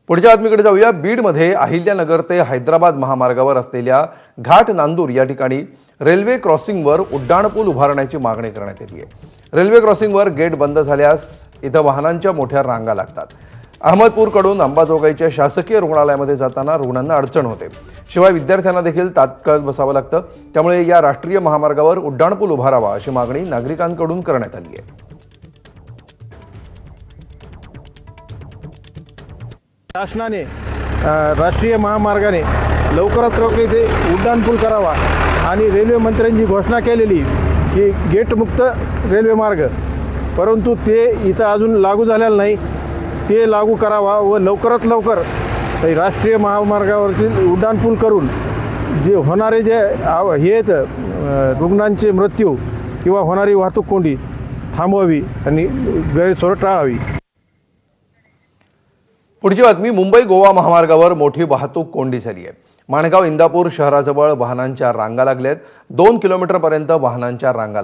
पुढच्या बातमीकडे जाऊया। बीडमध्ये अहिल्यानगर ते हैदराबाद महामार्गावर असलेल्या घाट नांदूर या ठिकाणी रेल्वे क्रॉसिंगवर उड्डाणपूल उभारण्याची मागणी करण्यात आली आहे। रेल्वे क्रॉसिंगवर गेट बंद झाल्यास इथं वाहनांच्या मोठ्या रांगा लागतात। अहमदपूरकडून अंबाजोगाईच्या शासकीय रुग्णालयामध्ये जाताना रुग्णांना अडचण होते। शिवाय विद्यार्थ्यांना देखील तात्काळ बसावं लागतं। त्यामुळे या राष्ट्रीय महामार्गावर उड्डाणपूल उभारावा अशी मागणी नागरिकांकडून करण्यात आली आहे। शासनाने राष्ट्रीय महामार्गाने लवकरात लवकर इथे उड्डाणपूल करावा आणि रेल्वे मंत्र्यांची घोषणा केलेली की गेटमुक्त रेल्वे मार्ग, परंतु ते इथं अजून लागू झालेलं नाही। ते लागू करावा व लवकरात लवकर राष्ट्रीय महामार्गावरती उड्डाणपूल करून जे होणारे हे आहेत रुग्णांचे मृत्यू किंवा होणारी वाहतूक कोंडी थांबवावी आणि गैरसोय टाळावी। पुढची बातमी, मुंबई गोवा महामार्गावर मोठी वाहतूक कोंडी झाली आहे। माणगाव इंदापूर शहराजवळ वाहनांच्या रांगा लागल्यात। 2 किलोमीटरपर्यंत वाहनांच्या रांगा लागल्या।